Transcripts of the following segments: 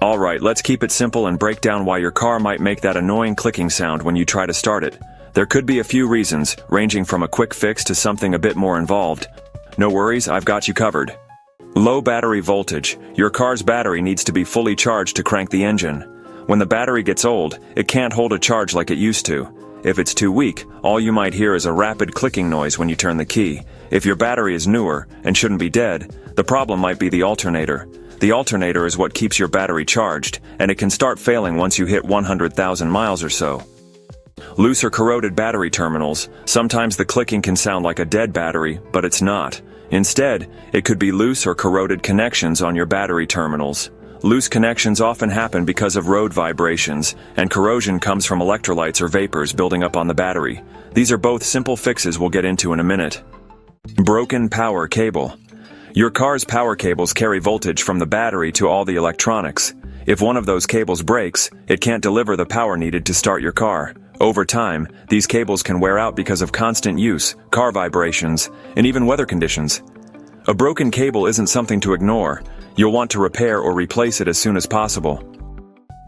Alright, let's keep it simple and break down why your car might make that annoying clicking sound when you try to start it. There could be a few reasons, ranging from a quick fix to something a bit more involved. No worries, I've got you covered. Low battery voltage. Your car's battery needs to be fully charged to crank the engine. When the battery gets old, it can't hold a charge like it used to. If it's too weak, all you might hear is a rapid clicking noise when you turn the key. If your battery is newer and shouldn't be dead, the problem might be the alternator. The alternator is what keeps your battery charged, and it can start failing once you hit 100,000 miles or so. Loose or corroded battery terminals. Sometimes the clicking can sound like a dead battery, but it's not. Instead, it could be loose or corroded connections on your battery terminals. Loose connections often happen because of road vibrations, and corrosion comes from electrolytes or vapors building up on the battery. These are both simple fixes we'll get into in a minute. Broken power cable. Your car's power cables carry voltage from the battery to all the electronics. If one of those cables breaks, it can't deliver the power needed to start your car. Over time, these cables can wear out because of constant use, car vibrations, and even weather conditions. A broken cable isn't something to ignore. You'll want to repair or replace it as soon as possible.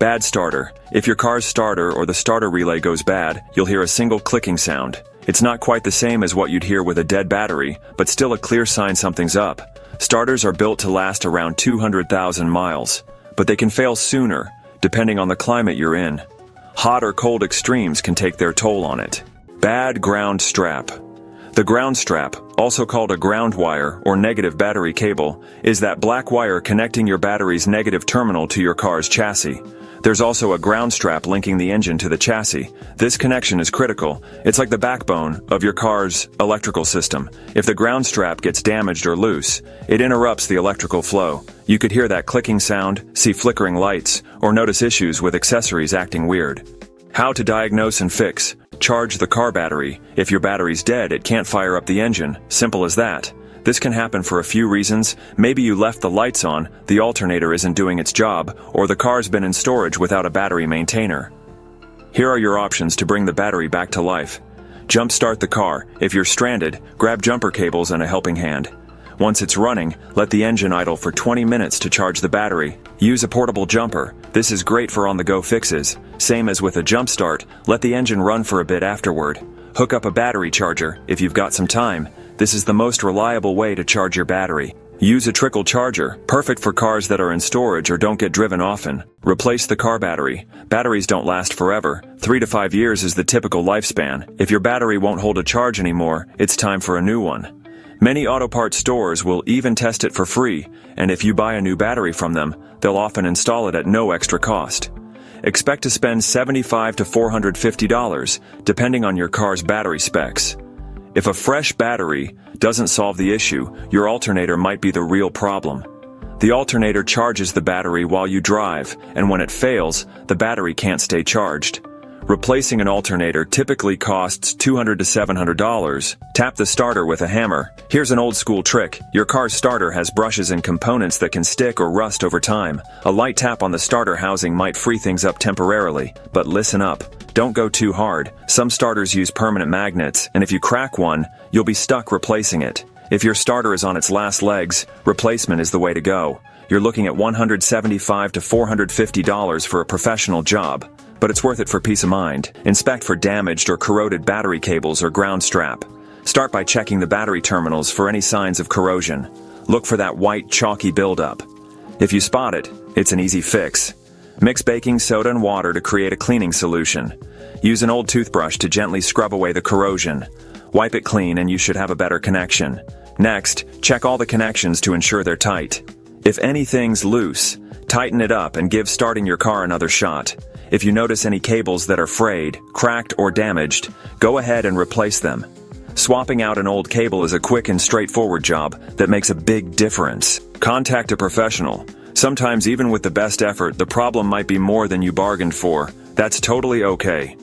Bad starter. If your car's starter or the starter relay goes bad, you'll hear a single clicking sound. It's not quite the same as what you'd hear with a dead battery, but still a clear sign something's up. Starters are built to last around 200,000 miles, but they can fail sooner, depending on the climate you're in. Hot or cold extremes can take their toll on it. Bad ground strap. The ground strap, also called a ground wire or negative battery cable, is that black wire connecting your battery's negative terminal to your car's chassis. There's also a ground strap linking the engine to the chassis. This connection is critical. It's like the backbone of your car's electrical system. If the ground strap gets damaged or loose, it interrupts the electrical flow. You could hear that clicking sound, see flickering lights, or notice issues with accessories acting weird. How to diagnose and fix. Charge the car battery. If your battery's dead, it can't fire up the engine. Simple as that. This can happen for a few reasons. Maybe you left the lights on, the alternator isn't doing its job, or the car's been in storage without a battery maintainer. Here are your options to bring the battery back to life. Jump start the car. If you're stranded, grab jumper cables and a helping hand. Once it's running, let the engine idle for 20 minutes to charge the battery. Use a portable jumper. This is great for on-the-go fixes. Same as with a jump start, let the engine run for a bit afterward. Hook up a battery charger, if you've got some time. This is the most reliable way to charge your battery. Use a trickle charger, perfect for cars that are in storage or don't get driven often. Replace the car battery. Batteries don't last forever. 3 to 5 years is the typical lifespan. If your battery won't hold a charge anymore, it's time for a new one. Many auto parts stores will even test it for free, and if you buy a new battery from them, they'll often install it at no extra cost. Expect to spend $75 to $450, depending on your car's battery specs. If a fresh battery doesn't solve the issue, your alternator might be the real problem. The alternator charges the battery while you drive, and when it fails, the battery can't stay charged. Replacing an alternator typically costs $200 to $700. Tap the starter with a hammer. Here's an old school trick. Your car's starter has brushes and components that can stick or rust over time. A light tap on the starter housing might free things up temporarily, but listen up. Don't go too hard. Some starters use permanent magnets, and if you crack one, you'll be stuck replacing it. If your starter is on its last legs, replacement is the way to go. You're looking at $175 to $450 for a professional job. But it's worth it for peace of mind. Inspect for damaged or corroded battery cables or ground strap. Start by checking the battery terminals for any signs of corrosion. Look for that white, chalky buildup. If you spot it, it's an easy fix. Mix baking soda and water to create a cleaning solution. Use an old toothbrush to gently scrub away the corrosion. Wipe it clean and you should have a better connection. Next, check all the connections to ensure they're tight. If anything's loose, tighten it up and give starting your car another shot. If you notice any cables that are frayed, cracked, or damaged, go ahead and replace them. Swapping out an old cable is a quick and straightforward job that makes a big difference. Contact a professional. Sometimes even with the best effort, the problem might be more than you bargained for. That's totally okay.